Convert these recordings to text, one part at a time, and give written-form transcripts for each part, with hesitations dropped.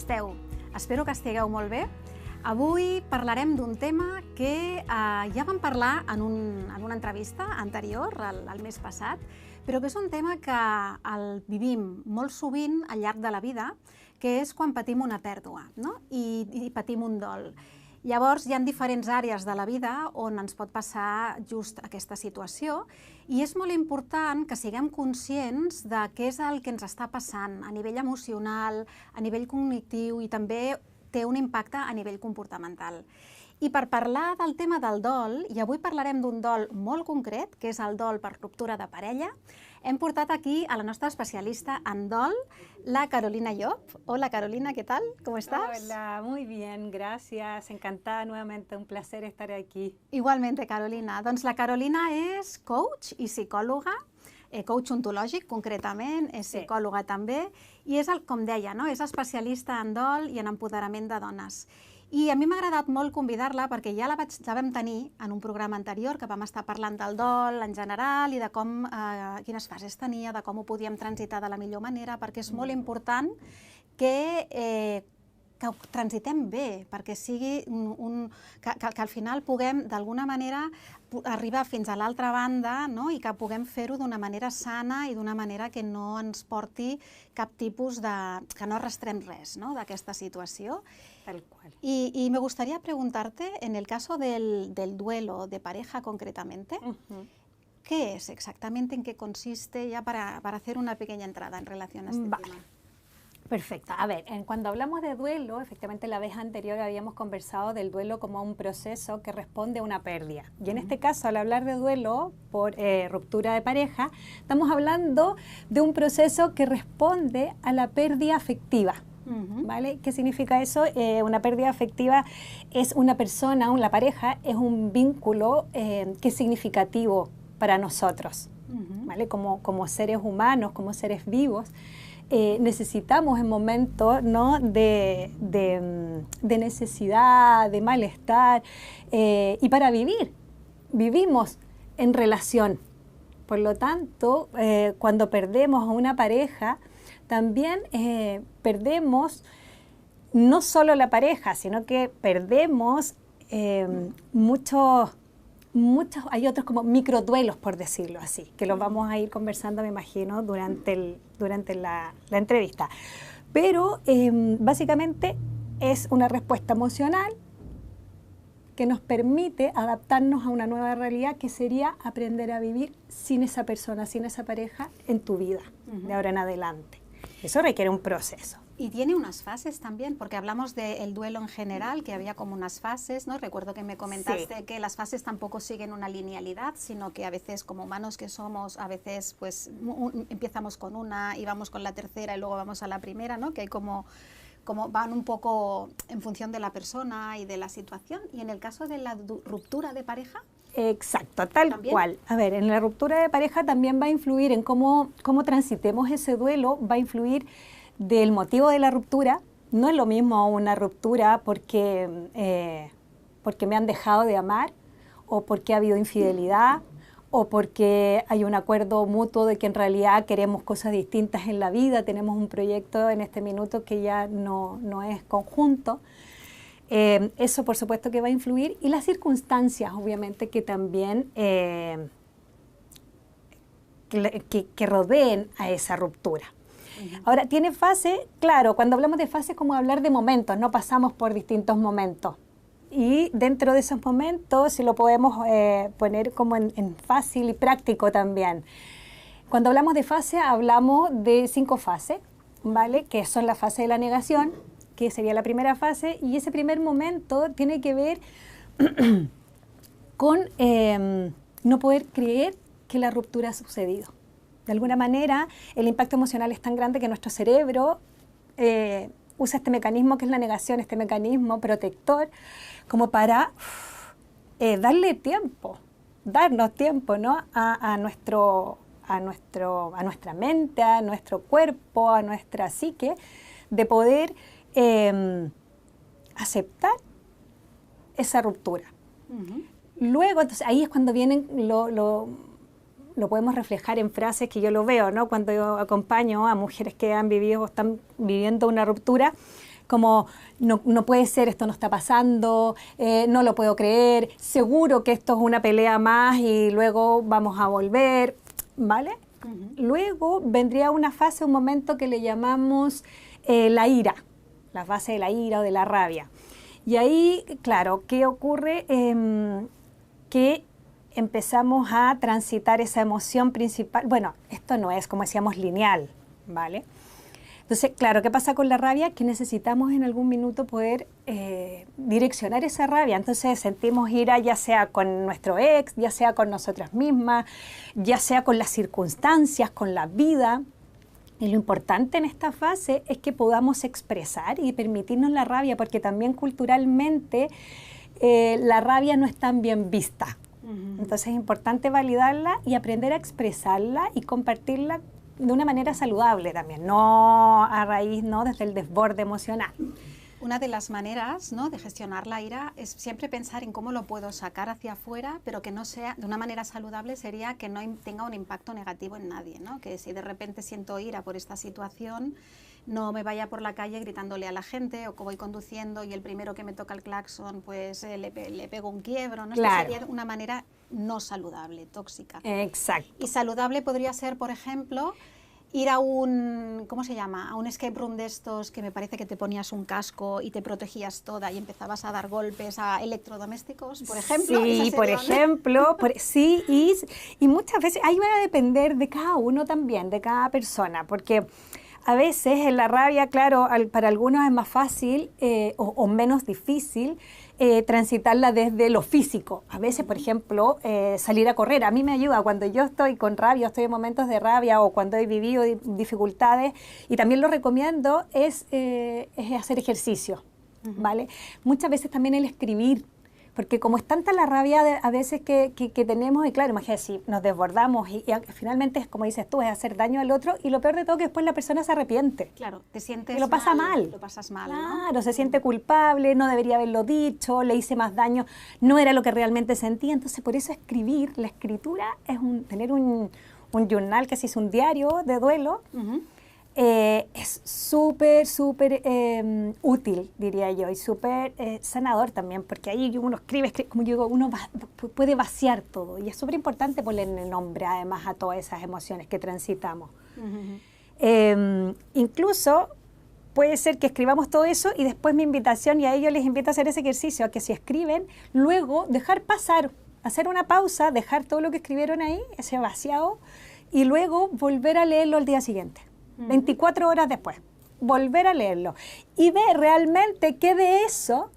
esteu? Espero que estigueu molt bé. Avui parlarem d'un tema que ja vam parlar en una entrevista anterior, el mes passat, però que és un tema que el vivim molt sovint al llarg de la vida, que és quan patim una pèrdua, no? I patim un dol. Llavors, hi ha diferents àrees de la vida on ens pot passar just aquesta situació i és molt important que siguem conscients de què és el que ens està passant a nivell emocional, a nivell cognitiu i també té un impacte a nivell comportamental. I per parlar del tema del dol, i avui parlarem d'un dol molt concret, que és el dol per ruptura de parella, hem portat aquí a la nostra especialista en dol, la Carolina Llop. Hola Carolina, ¿qué tal? ¿Cómo estás? Hola, muy bien, gracias. Encantada nuevamente, un placer estar aquí. Igualmente, Carolina. Doncs la Carolina és coach i psicòloga, coach ontològic concretament, és psicòloga també, i és, com deia, és especialista en dol i en empoderament de dones. I a mi m'ha agradat molt convidar-la perquè ja la vam tenir en un programa anterior que vam estar parlant del dol en general i de quines fases tenia, de com ho podíem transitar de la millor manera, perquè és molt important que ho transitem bé, perquè sigui que al final puguem d'alguna manera arribar fins a l'altra banda i que puguem fer-ho d'una manera sana i d'una manera que no ens porti cap tipus que no arrastrem res d'aquesta situació. Tal cual. Y me gustaría preguntarte, en el caso del duelo de pareja concretamente, ¿qué es exactamente, en qué consiste, ya para hacer una pequeña entrada en relación a este tema? Perfecto. A ver, cuando hablamos de duelo, efectivamente la vez anterior habíamos conversado del duelo como un proceso que responde a una pérdida. Y en este caso, al hablar de duelo por ruptura de pareja, estamos hablando de un proceso que responde a la pérdida afectiva. ¿Vale? ¿Qué significa eso? Una pérdida afectiva es una persona, la pareja, es un vínculo que es significativo para nosotros, ¿vale? Como seres humanos, como seres vivos. Necesitamos en momentos de necesidad, de malestar, y para vivir, vivimos en relación. Por lo tanto, cuando perdemos a una pareja, también perdemos no solo la pareja, sino que perdemos hay otros como microduelos, por decirlo así, que los vamos a ir conversando, me imagino, durante la entrevista. Pero básicamente es una respuesta emocional que nos permite adaptarnos a una nueva realidad, que sería aprender a vivir sin esa persona, sin esa pareja en tu vida, de ahora en adelante. Eso requiere un proceso. Y tiene unas fases también, porque hablamos del duelo en general, que había como unas fases, ¿no? Recuerdo que me comentaste que las fases tampoco siguen una linealidad, sino que a veces, como humanos que somos, a veces pues empezamos con una y vamos con la tercera y luego vamos a la primera, ¿no? Que hay como van un poco en función de la persona y de la situación. Y en el caso de la ruptura de pareja... Exacto, tal cual. A ver, en la ruptura de pareja también va a influir en cómo transitemos ese duelo, va a influir del motivo de la ruptura. No es lo mismo una ruptura porque me han dejado de amar, o porque ha habido infidelidad, o porque hay un acuerdo mutuo de que en realidad queremos cosas distintas en la vida, tenemos un proyecto en este minuto que ya no es conjunto. Eso por supuesto que va a influir, y las circunstancias obviamente que también que rodeen a esa ruptura. Ahora, ¿tiene fase? Claro, cuando hablamos de fase es como hablar de momentos, no pasamos por distintos momentos. Y dentro de esos momentos, si lo podemos poner como en fácil y práctico también. Cuando hablamos de fase, hablamos de 5 fases, ¿vale? Que son la fase de la negación, que sería la primera fase, y ese primer momento tiene que ver con no poder creer que la ruptura ha sucedido. De alguna manera, el impacto emocional es tan grande que nuestro cerebro usa este mecanismo que es la negación, este mecanismo protector, como para darnos tiempo, ¿no? a nuestra mente, a nuestro cuerpo, a nuestra psique, de poder aceptar esa ruptura. Luego, entonces, ahí es cuando vienen lo podemos reflejar en frases que yo lo veo, ¿no? Cuando yo acompaño a mujeres que han vivido o están viviendo una ruptura, como, no puede ser, esto no está pasando, no lo puedo creer, seguro que esto es una pelea más y luego vamos a volver, ¿vale? Luego vendría una fase, un momento que le llamamos la ira, la fase de la ira o de la rabia. Y ahí, claro, ¿qué ocurre? Que empezamos a transitar esa emoción principal. Bueno, esto no es, como decíamos, lineal, ¿vale? Entonces, claro, ¿qué pasa con la rabia? Que necesitamos en algún minuto poder direccionar esa rabia. Entonces sentimos ira ya sea con nuestro ex, ya sea con nosotras mismas, ya sea con las circunstancias, con la vida. Y lo importante en esta fase es que podamos expresar y permitirnos la rabia, porque también culturalmente la rabia no es tan bien vista. Entonces es importante validarla y aprender a expresarla y compartirla de una manera saludable también, no a raíz, no desde el desborde emocional. Una de las maneras, ¿no?, de gestionar la ira es siempre pensar en cómo lo puedo sacar hacia afuera, pero que no sea de una manera saludable, sería que no tenga un impacto negativo en nadie, ¿no? Que si de repente siento ira por esta situación, no me vaya por la calle gritándole a la gente, o que voy conduciendo y el primero que me toca el claxon, pues le pego un quiebro, ¿no? Claro. Esto sería una manera no saludable, tóxica. Exacto. Y saludable podría ser, por ejemplo, ir a un, ¿cómo se llama?, a un escape room de estos que me parece que te ponías un casco y te protegías toda y empezabas a dar golpes a electrodomésticos, por ejemplo. Sí, por ejemplo, sí, y muchas veces ahí va a depender de cada uno también, de cada persona, porque a veces en la rabia, claro, para algunos es más fácil o menos difícil transitarla desde lo físico. A veces, por ejemplo, salir a correr. A mí me ayuda cuando yo estoy con rabia, estoy en momentos de rabia o cuando he vivido dificultades, y también lo recomiendo, es hacer ejercicio, ¿vale? Muchas veces también el escribir, porque como es tanta la rabia a veces que tenemos, y claro, imagínate, si nos desbordamos y finalmente es como dices tú, es hacer daño al otro, y lo peor de todo que después la persona se arrepiente. Claro, te sientes y lo pasa mal. Lo pasas mal, claro, ¿no? Se siente culpable, no debería haberlo dicho, le hice más daño, no era lo que realmente sentía. Entonces, por eso escribir, la escritura es tener un journal, que así es un diario de duelo. Es súper útil, diría yo, y súper sanador también, porque ahí uno escribe, como yo digo, uno puede vaciar todo, y es súper importante ponerle nombre además a todas esas emociones que transitamos. Incluso puede ser que escribamos todo eso y después mi invitación, y a ellos les invito a hacer ese ejercicio, a que si escriben, luego dejar pasar, hacer una pausa, dejar todo lo que escribieron ahí, ese vaciado, y luego volver a leerlo al día siguiente. 24 horas después, volver a leerlo y ver realmente qué de eso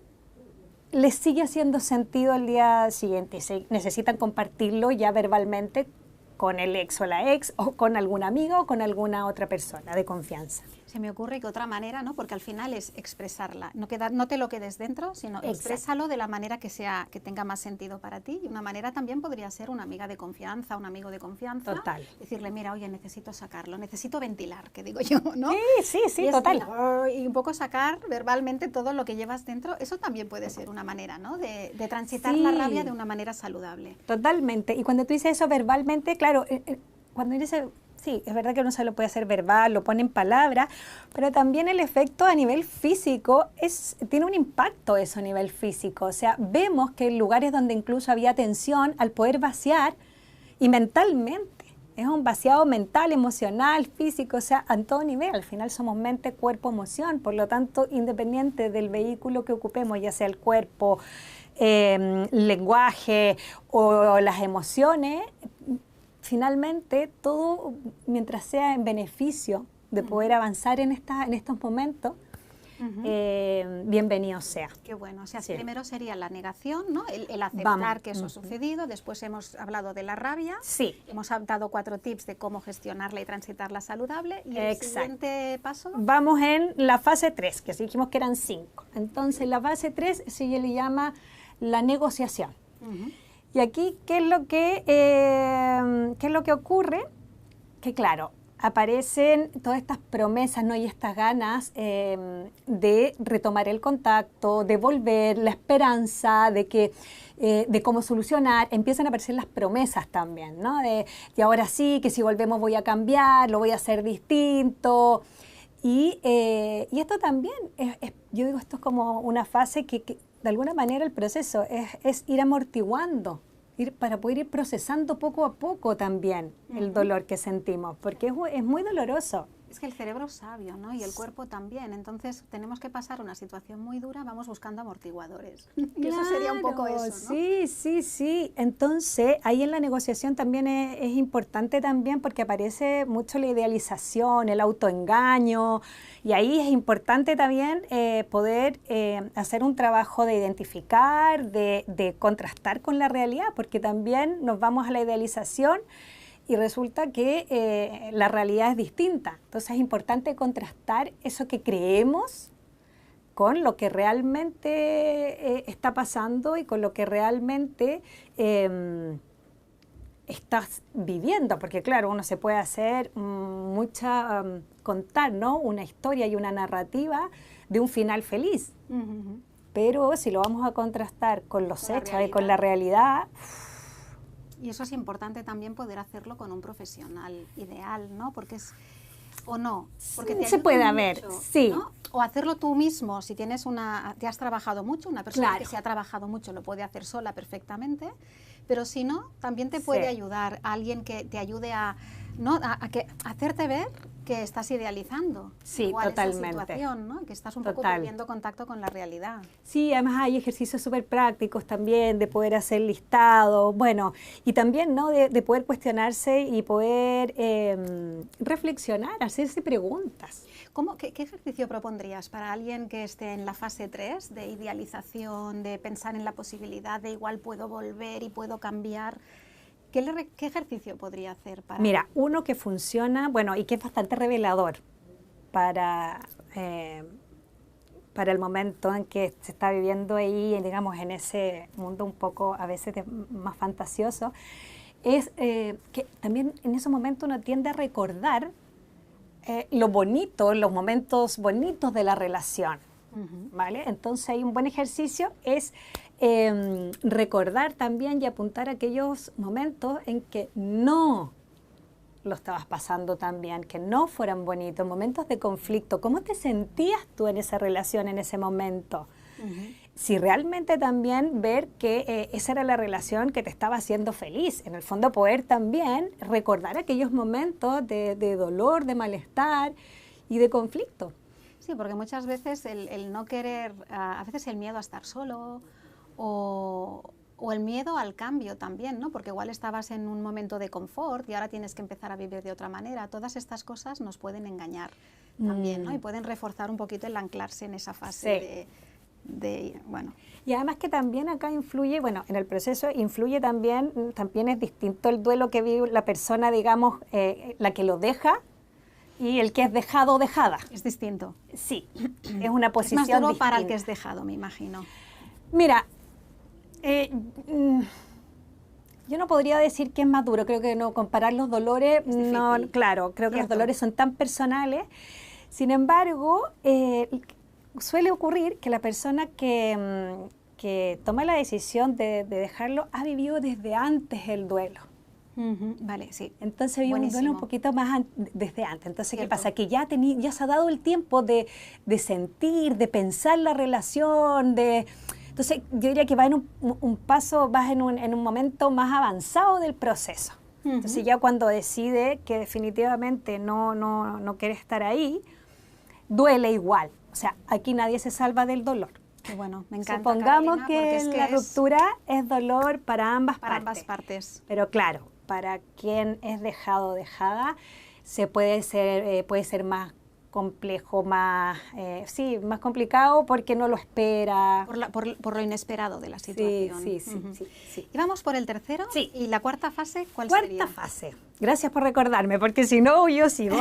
les sigue haciendo sentido al día siguiente. Si necesitan compartirlo ya verbalmente con el ex o la ex, o con algún amigo o con alguna otra persona de confianza. Se me ocurre que otra manera, ¿no?, porque al final es expresarla, no te lo quedes dentro, sino exprésalo de la manera que tenga más sentido para ti. Y una manera también podría ser una amiga de confianza, un amigo de confianza. Total. Decirle, mira, oye, necesito sacarlo, necesito ventilar, que digo yo, ¿no? Sí, total. Y un poco sacar verbalmente todo lo que llevas dentro. Eso también puede ser una manera, ¿no?, de transitar la rabia de una manera saludable. Totalmente. Y cuando tú dices eso verbalmente, claro, cuando dices... Sí, es verdad que uno se lo puede hacer verbal, lo pone en palabras, pero también el efecto a nivel físico tiene un impacto eso a nivel físico. O sea, vemos que en lugares donde incluso había tensión, al poder vaciar, y mentalmente, es un vaciado mental, emocional, físico, o sea, a todo nivel. Al final somos mente, cuerpo, emoción, por lo tanto, independiente del vehículo que ocupemos, ya sea el cuerpo, lenguaje o las emociones, finalmente, todo, mientras sea en beneficio de poder avanzar en estos momentos, bienvenido sea. Qué bueno. O sea, primero sería la negación, ¿no?, el aceptar que eso ha sucedido. Después hemos hablado de la rabia. Sí. Hemos dado 4 tips de cómo gestionarla y transitarla saludable. ¿Y el siguiente paso? Vamos en la fase 3, que dijimos que eran 5. Entonces, la fase 3 se le llama la negociación. Y aquí, ¿qué es lo que ocurre? Que claro, aparecen todas estas promesas, ¿no?, y estas ganas de retomar el contacto, de volver, la esperanza de cómo solucionar. Empiezan a aparecer las promesas también, ¿no? De ahora sí, que si volvemos voy a cambiar, lo voy a hacer distinto. Y esto también es yo digo, esto es como una fase que de alguna manera el proceso es ir amortiguando, para poder ir procesando poco a poco también el dolor que sentimos, porque es muy doloroso. Es que el cerebro es sabio, ¿no? Y el cuerpo también. Entonces, tenemos que pasar una situación muy dura, vamos buscando amortiguadores. Y claro, eso sería un poco eso, ¿no? Sí. Entonces, ahí en la negociación también es importante también porque aparece mucho la idealización, el autoengaño, y ahí es importante también poder hacer un trabajo de identificar, de contrastar con la realidad, porque también nos vamos a la idealización y resulta que la realidad es distinta. Entonces es importante contrastar eso que creemos con lo que realmente está pasando y con lo que realmente estás viviendo. Porque claro, uno se puede hacer contar, ¿no? Una historia y una narrativa de un final feliz. Pero si lo vamos a contrastar con los hechos y con la realidad... Y eso es importante también poder hacerlo con un profesional ideal, ¿no? Porque es... O no, porque te se puede mucho, haber, sí. ¿no? O hacerlo tú mismo, si te has trabajado mucho, una persona que se ha trabajado mucho lo puede hacer sola perfectamente, pero si no, también te puede ayudar alguien que te ayude a hacerte ver que estás idealizando totalmente. esa situación, ¿no? Que estás un poco perdiendo contacto con la realidad. Sí, además hay ejercicios súper prácticos también de poder hacer listados, bueno, y también, ¿no? de poder cuestionarse y poder reflexionar, hacerse preguntas. ¿Qué ejercicio propondrías para alguien que esté en la fase 3 de idealización, de pensar en la posibilidad de igual puedo volver y puedo cambiar? ¿Qué ejercicio podría hacer para...? Mira, uno que funciona, bueno, y que es bastante revelador para el momento en que se está viviendo ahí, digamos, en ese mundo un poco a veces más fantasioso, es que también en ese momento uno tiende a recordar lo bonito, los momentos bonitos de la relación, ¿vale? Entonces hay un buen ejercicio, es recordar también y apuntar aquellos momentos en que no lo estabas pasando tan bien, que no fueran bonitos, momentos de conflicto. ¿Cómo te sentías tú en esa relación, en ese momento? Si realmente también ver que esa era la relación que te estaba haciendo feliz. En el fondo poder también recordar aquellos momentos de dolor, de malestar y de conflicto. Sí, porque muchas veces el no querer, a veces el miedo a estar solo o el miedo al cambio también, ¿no? Porque igual estabas en un momento de confort y ahora tienes que empezar a vivir de otra manera. Todas estas cosas nos pueden engañar también, ¿no? Y pueden reforzar un poquito el anclarse en esa fase bueno. Y además que también acá influye, bueno, en el proceso influye también es distinto el duelo que vive la persona, digamos, la que lo deja, y el que es dejado o dejada. Es distinto. Sí, es una posición distinta. Es más duro distinta. para el que es dejado, me imagino. Mira, yo no podría decir que es más duro, creo que no, comparar los dolores, no, claro, creo que los dolores son tan personales. Sin embargo, suele ocurrir que la persona que toma la decisión de dejarlo ha vivido desde antes el duelo. Vale, sí. Entonces vive un duelo un poquito más desde antes. Entonces, ¿qué pasa? Que ya se ha dado el tiempo de sentir, de pensar la relación, Entonces, yo diría que va en un paso, vas en un momento más avanzado del proceso. Entonces, ya cuando decide que definitivamente no quiere estar ahí, duele igual. O sea, aquí nadie se salva del dolor. Qué bueno, me encanta. Supongamos Carolina, que la ruptura es dolor para ambas partes. Pero claro, para quien es dejado o dejada, puede ser más complejo, más complicado porque no lo espera. Por lo inesperado de la situación. Sí. ¿Y vamos por el tercero? Sí. ¿Y la cuarta fase cuál sería? Cuarta fase. Gracias por recordarme, porque si no, yo sigo.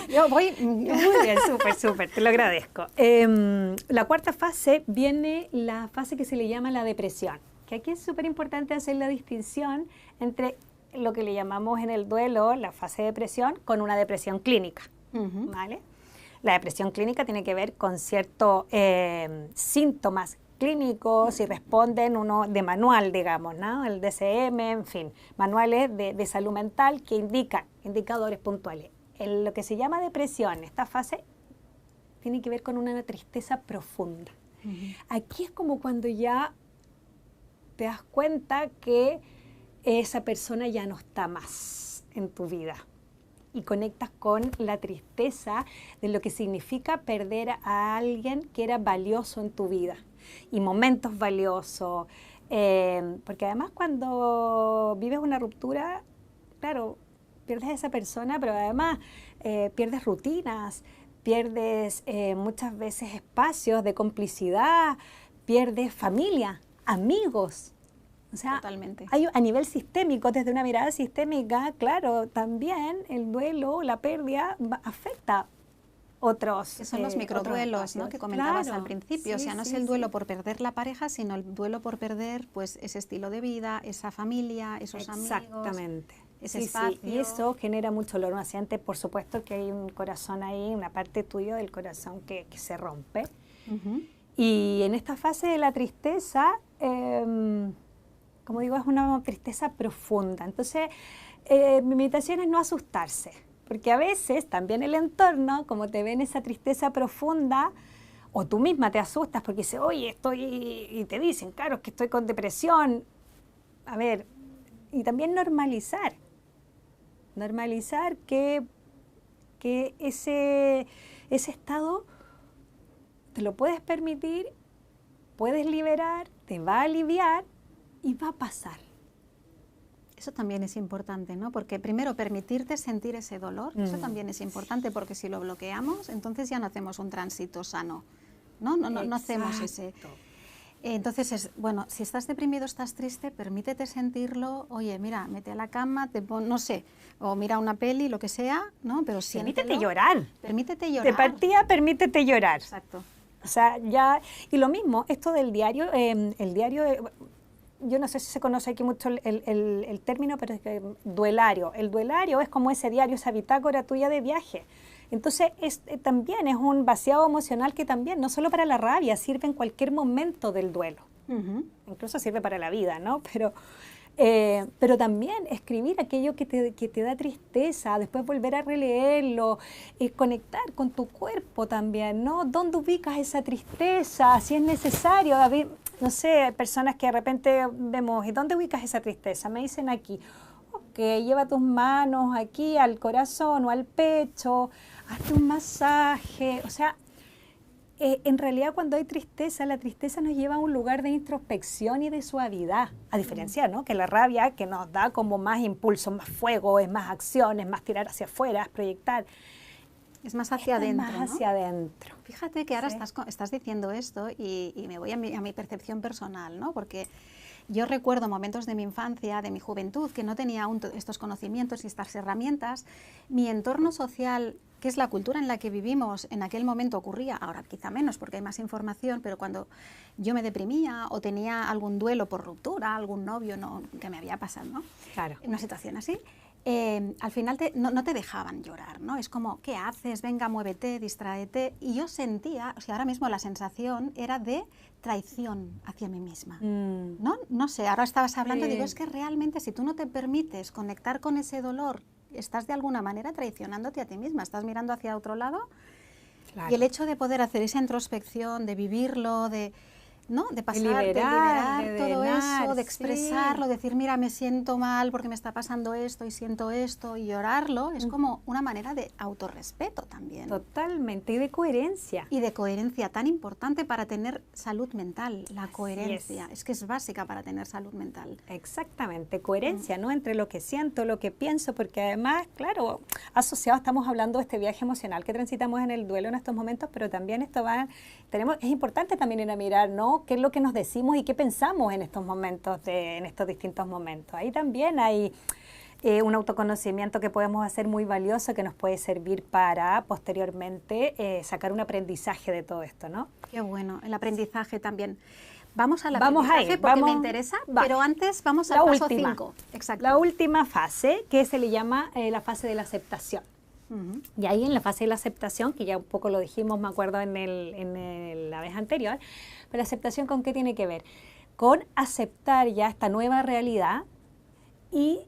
Yo voy... Muy bien, súper, te lo agradezco. La cuarta fase viene la fase que se le llama la depresión, que aquí es súper importante hacer la distinción entre lo que le llamamos en el duelo la fase de depresión con una depresión clínica. ¿Vale? La depresión clínica tiene que ver con ciertos síntomas clínicos y responden uno de manual, digamos, ¿no? El DSM, en fin, manuales de salud mental que indican indicadores puntuales. En lo que se llama depresión, esta fase tiene que ver con una tristeza profunda. Aquí es como cuando ya te das cuenta que esa persona ya no está más en tu vida y conectas con la tristeza de lo que significa perder a alguien que era valioso en tu vida y momentos valiosos, porque además cuando vives una ruptura, claro, pierdes a esa persona, pero además pierdes rutinas, pierdes muchas veces espacios de complicidad, pierdes familia, amigos. O sea, totalmente. A nivel sistémico, desde una mirada sistémica, claro, también el duelo, la pérdida afecta otros. Que son los microduelos, ¿no?, que comentabas al principio. O sea, no es el duelo por perder la pareja, sino el duelo por perder pues ese estilo de vida, esa familia, esos amigos. Exactamente. Ese espacio. Y eso genera mucho dolor. Antes, por supuesto que hay un corazón ahí, una parte tuya del corazón que se rompe. Y en esta fase de la tristeza, como digo, es una tristeza profunda. Entonces, mi invitación es no asustarse, porque a veces también el entorno, como te ve en esa tristeza profunda, o tú misma te asustas porque dices, oye, y te dicen, claro, es que estoy con depresión. A ver, y también normalizar que ese estado te lo puedes permitir, puedes liberar, te va a aliviar y va a pasar. Eso también es importante, ¿no? Porque primero permitirte sentir ese dolor, eso también es importante, porque si lo bloqueamos, entonces ya no hacemos un tránsito sano, ¿no? No hacemos ese. Entonces, bueno, si estás deprimido, estás triste, permítete sentirlo. Oye, mira, mete a la cama, no sé, o mira una peli, lo que sea, ¿no? Pero siéntelo. Permítete llorar. Permítete llorar. De partida, permítete llorar. Exacto. O sea, ya... Y lo mismo, esto del diario, el diario... Yo no sé si se conoce aquí mucho el término, pero es que duelario. El duelario es como ese diario, esa bitácora tuya de viaje. Entonces, también es un vaciado emocional que también, no solo para la rabia, sirve en cualquier momento del duelo. Incluso sirve para la vida, ¿no? Pero también escribir aquello que te da tristeza, después volver a releerlo, conectar con tu cuerpo también, ¿no? ¿Dónde ubicas esa tristeza? Si es necesario, no sé, hay personas que de repente vemos, ¿y dónde ubicas esa tristeza? Me dicen aquí, ok, lleva tus manos aquí al corazón o al pecho, hazte un masaje, o sea, en realidad cuando hay tristeza, la tristeza nos lleva a un lugar de introspección y de suavidad, a diferencia, ¿no?, que la rabia, que nos da como más impulso, más fuego, es más acción, es más tirar hacia afuera, es proyectar. Es más hacia adentro, más ¿no? hacia adentro. Fíjate que ahora estás diciendo esto y me voy a mi percepción personal, ¿no? Porque yo recuerdo momentos de mi infancia, de mi juventud, que no tenía aún estos conocimientos y estas herramientas. Mi entorno social, que es la cultura en la que vivimos, en aquel momento ocurría, ahora quizá menos porque hay más información, pero cuando yo me deprimía o tenía algún duelo por ruptura, algún novio que me había pasado, ¿no? Claro. Una situación así. Al final no te dejaban llorar, ¿no? Es como, ¿qué haces? Venga, muévete, distráete. Y yo sentía, o sea, ahora mismo la sensación era de traición hacia mí misma, ¿no? No sé, ahora estabas hablando, digo, es que realmente si tú no te permites conectar con ese dolor, estás de alguna manera traicionándote a ti misma, estás mirando hacia otro lado. Claro. Y el hecho de poder hacer esa introspección, de vivirlo, ¿no? De pasar, de liberar todo eso, de expresarlo, decir, mira, me siento mal porque me está pasando esto y siento esto, y llorarlo, es como una manera de autorrespeto también. Totalmente, y de coherencia. Y de coherencia, tan importante para tener salud mental, la coherencia. Es que es básica para tener salud mental. Exactamente, coherencia, ¿no? Entre lo que siento, lo que pienso, porque además, claro, asociado estamos hablando de este viaje emocional que transitamos en el duelo en estos momentos, pero también es importante también ir a mirar, ¿no?, qué es lo que nos decimos y qué pensamos en estos momentos, en estos distintos momentos. Ahí también hay un autoconocimiento que podemos hacer muy valioso, que nos puede servir para posteriormente sacar un aprendizaje de todo esto, ¿no? Qué bueno, el aprendizaje también. Vamos al aprendizaje porque me interesa, pero antes vamos al paso 5. Exacto. La última fase, que se le llama la fase de la aceptación. Y ahí en la fase de la aceptación, que ya un poco lo dijimos, me acuerdo la vez anterior, pero la aceptación, ¿con qué tiene que ver? Con aceptar ya esta nueva realidad y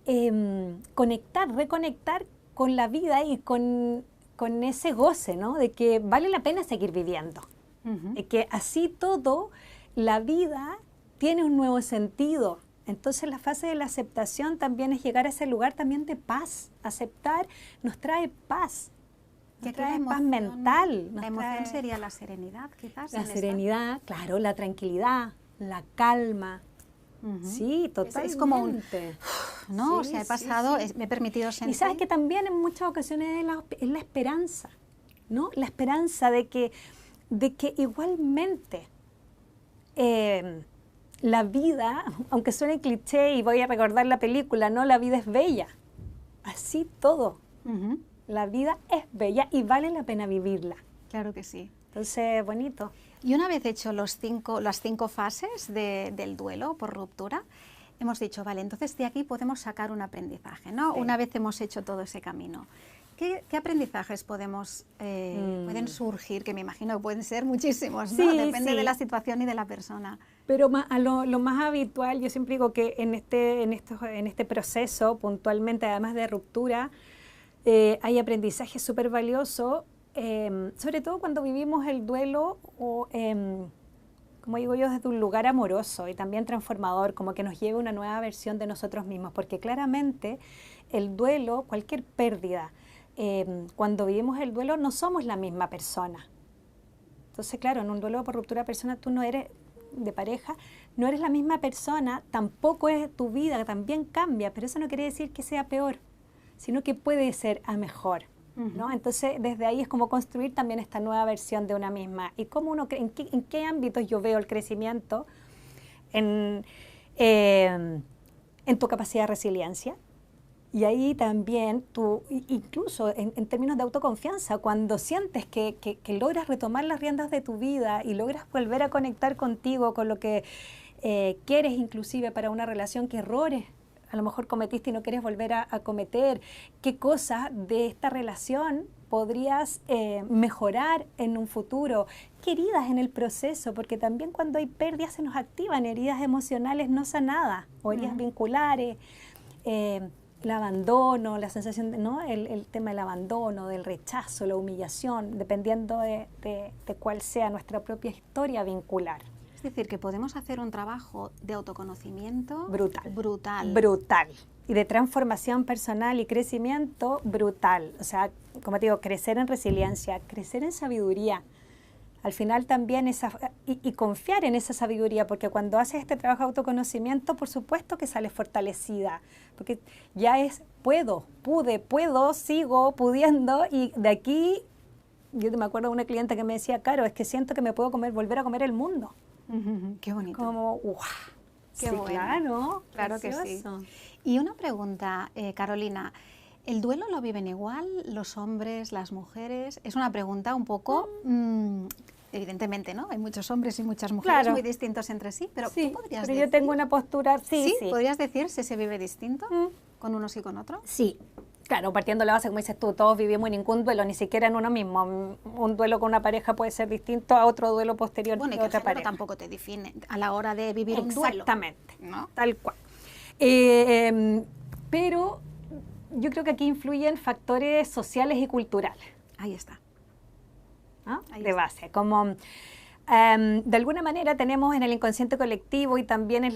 reconectar con la vida y con con ese goce, ¿no? De que vale la pena seguir viviendo. De que así todo, la vida tiene un nuevo sentido. Entonces la fase de la aceptación también es llegar a ese lugar también de paz. Aceptar nos trae paz. Nos trae paz mental. La emoción sería la serenidad, quizás. La serenidad, claro, la tranquilidad, la calma. Sí, totalmente. Es como un... ¿no? Sí, o sea, he pasado, me he permitido sentir... Y sabes que también en muchas ocasiones es la esperanza, ¿no? La esperanza de que igualmente la vida, aunque suene cliché y voy a recordar la película, ¿no? La vida es bella. Así todo. La vida es bella y vale la pena vivirla. Claro que sí. Entonces, bonito. Y una vez hecho las 5 fases del duelo por ruptura, hemos dicho, vale, entonces de aquí podemos sacar un aprendizaje, ¿no? Sí. Una vez hemos hecho todo ese camino. ¿Qué aprendizajes pueden surgir? Que me imagino que pueden ser muchísimos, ¿no? Sí, Depende de la situación y de la persona. Pero lo más habitual, yo siempre digo que en este proceso, puntualmente, además de ruptura, hay aprendizaje súper valioso, sobre todo cuando vivimos el duelo, como digo yo, desde un lugar amoroso y también transformador, como que nos lleve una nueva versión de nosotros mismos, porque claramente el duelo, cualquier pérdida, cuando vivimos el duelo no somos la misma persona. Entonces, claro, en un duelo por ruptura de persona, tú no eres de pareja, no eres la misma persona, tampoco es tu vida, también cambia, pero eso no quiere decir que sea peor, sino que puede ser a mejor, ¿no? Entonces, desde ahí es como construir también esta nueva versión de una misma. ¿Y cómo en qué ámbitos yo veo el crecimiento? En tu capacidad de resiliencia. Y ahí también tú, incluso en términos de autoconfianza, cuando sientes que logras retomar las riendas de tu vida y logras volver a conectar contigo, con lo que quieres inclusive para una relación, qué errores a lo mejor cometiste y no quieres volver a cometer, qué cosas de esta relación podrías mejorar en un futuro, qué heridas en el proceso, porque también cuando hay pérdidas se nos activan heridas emocionales no sanadas o heridas vinculares, el abandono, la sensación de, ¿no? El tema del abandono, del rechazo, la humillación, dependiendo de cuál sea nuestra propia historia vincular. Es decir, que podemos hacer un trabajo de autoconocimiento brutal y de transformación personal y crecimiento brutal. O sea, como te digo, crecer en resiliencia, crecer en sabiduría. Al final también y confiar en esa sabiduría, porque cuando haces este trabajo de autoconocimiento, por supuesto que sales fortalecida, porque ya es puedo, sigo pudiendo, y de aquí, yo me acuerdo de una clienta que me decía, Caro, es que siento que me puedo volver a comer el mundo. Qué bonito. Como, qué sí, bueno. Claro que sí. Y una pregunta, Carolina, ¿el duelo lo viven igual los hombres, las mujeres? Es una pregunta un poco, evidentemente, ¿no? Hay muchos hombres y muchas mujeres muy distintos entre sí, pero sí, ¿tú podrías pero decir? yo tengo una postura, sí. ¿Podrías decir si se vive distinto con unos y con otros? Sí. Claro, partiendo de la base, como dices tú, todos vivimos en ningún duelo, ni siquiera en uno mismo. Un duelo con una pareja puede ser distinto a otro duelo posterior de otra pareja. Tampoco te define a la hora de vivir un duelo. Exactamente, ¿no? Tal cual. Pero yo creo que aquí influyen factores sociales y culturales. Ahí está. ¿No? De base, como... de alguna manera tenemos en el inconsciente colectivo y también en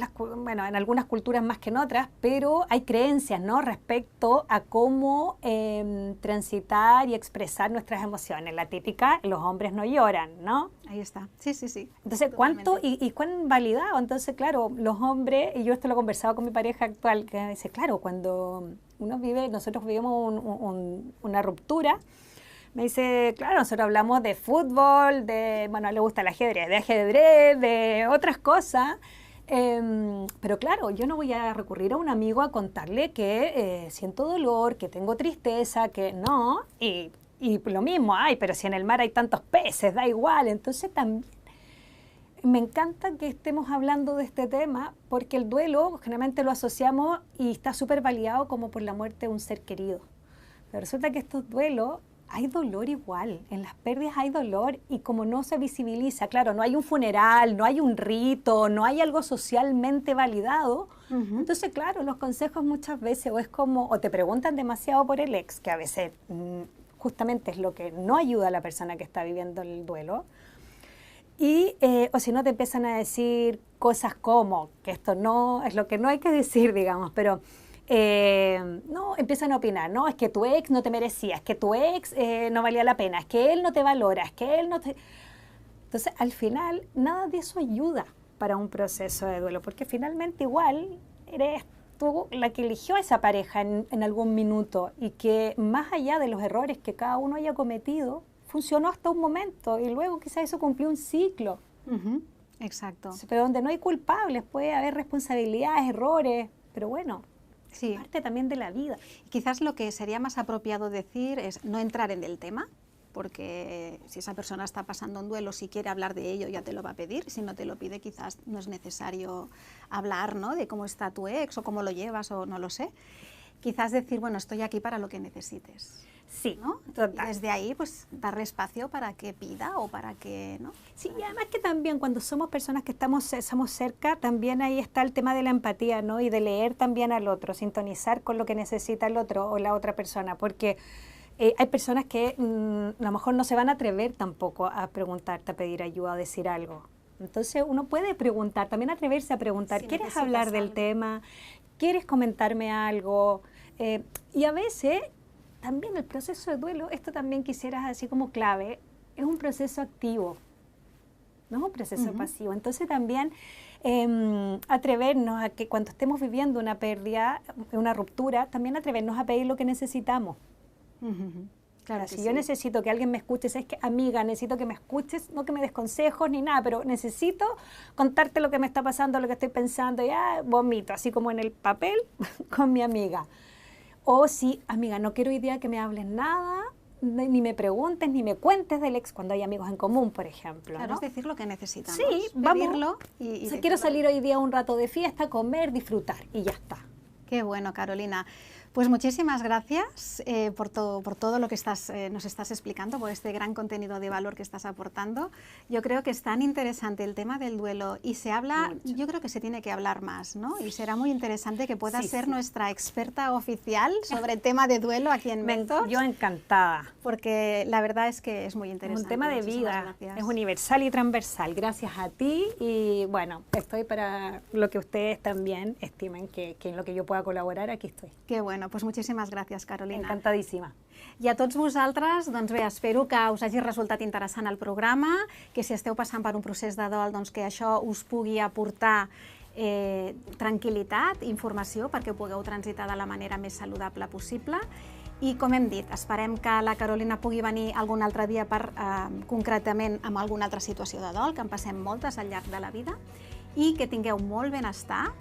algunas culturas más que en otras, pero hay creencias, ¿no? Respecto a cómo transitar y expresar nuestras emociones. La típica, los hombres no lloran, ¿no? Ahí está. Sí. Entonces, ¿cuánto y cuán validado? Entonces, claro, los hombres, y yo esto lo he conversado con mi pareja actual, que dice, claro, cuando nosotros vivimos una ruptura, me dice, claro, nosotros hablamos de fútbol, le gusta el ajedrez, de otras cosas, pero claro, yo no voy a recurrir a un amigo a contarle que siento dolor, que tengo tristeza, que no, y lo mismo, pero si en el mar hay tantos peces, da igual. Entonces también me encanta que estemos hablando de este tema, porque el duelo generalmente lo asociamos y está súper validado como por la muerte de un ser querido. Pero resulta que estos duelos, hay dolor igual, en las pérdidas hay dolor, y como no se visibiliza, claro, no hay un funeral, no hay un rito, no hay algo socialmente validado, entonces claro, los consejos muchas veces o te preguntan demasiado por el ex, que a veces justamente es lo que no ayuda a la persona que está viviendo el duelo. O si no, te empiezan a decir cosas como, que esto no es lo que no hay que decir, digamos, pero no, empiezan a opinar, no, es que tu ex no te merecía, es que tu ex no valía la pena, es que él no te valora, es que él no te... Entonces, al final, nada de eso ayuda para un proceso de duelo, porque finalmente igual eres tú la que eligió a esa pareja en algún minuto y que más allá de los errores que cada uno haya cometido, funcionó hasta un momento y luego quizás eso cumplió un ciclo. Exacto. Pero donde no hay culpables, puede haber responsabilidades, errores, pero bueno, sí, es parte también de la vida. Quizás lo que sería más apropiado decir es no entrar en el tema, porque si esa persona está pasando un duelo, si quiere hablar de ello ya te lo va a pedir, si no te lo pide quizás no es necesario hablar, ¿no?, de cómo está tu ex o cómo lo llevas o no lo sé. Quizás decir, bueno, estoy aquí para lo que necesites. Sí, ¿no? total. Y desde ahí, pues, darle espacio para que pida o para que, ¿no? Sí, y además que también cuando somos personas que estamos cerca, también ahí está el tema de la empatía, ¿no? Y de leer también al otro, sintonizar con lo que necesita el otro o la otra persona, porque hay personas que a lo mejor no se van a atrever tampoco a preguntarte, a pedir ayuda, a decir algo. Entonces uno puede preguntar, también atreverse a preguntar, si ¿quieres hablar del tema? ¿Quieres comentarme algo? Y a veces también el proceso de duelo, esto también quisieras así como clave, es un proceso activo, no es un proceso pasivo. Entonces también atrevernos a que cuando estemos viviendo una pérdida, una ruptura, también atrevernos a pedir lo que necesitamos. Claro, si yo necesito que alguien me escuche, es que amiga, necesito que me escuches, no que me des consejos ni nada, pero necesito contarte lo que me está pasando, lo que estoy pensando, ya vomito, así como en el papel con mi amiga. O si, amiga, no quiero hoy día que me hables nada, ni me preguntes, ni me cuentes del ex cuando hay amigos en común, por ejemplo. Claro, ¿no? es decir lo que necesitamos. Sí, vamos. Quiero salir hoy día un rato de fiesta, comer, disfrutar y ya está. Qué bueno, Carolina. Pues muchísimas gracias por todo lo que nos estás explicando, por este gran contenido de valor que estás aportando. Yo creo que es tan interesante el tema del duelo y se habla, mucho. Yo creo que se tiene que hablar más, ¿no? Y será muy interesante que puedas ser nuestra experta oficial sobre el tema de duelo aquí en Mentors. Yo encantada. Porque la verdad es que es muy interesante. Es un tema de vida, es universal y transversal. Gracias a ti y bueno, estoy para lo que ustedes también estimen que en lo que yo pueda colaborar, aquí estoy. Qué bueno. Pues muchísimas gràcies, Carolina. Encantadíssima. I a tots vosaltres, doncs bé, espero que us hagi resultat interessant el programa, que si esteu passant per un procés de dol, doncs que això us pugui aportar tranquil·litat, informació, perquè pugueu transitar de la manera més saludable possible. I com hem dit, esperem que la Carolina pugui venir algun altre dia concretament amb alguna altra situació de dol, que en passem moltes al llarg de la vida, i que tingueu molt benestar.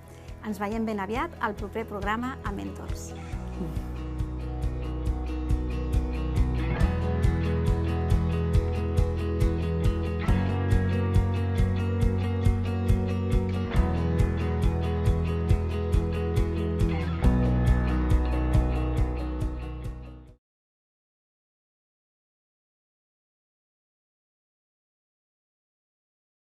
Ens veiem ben aviat al proper programa a Mentors.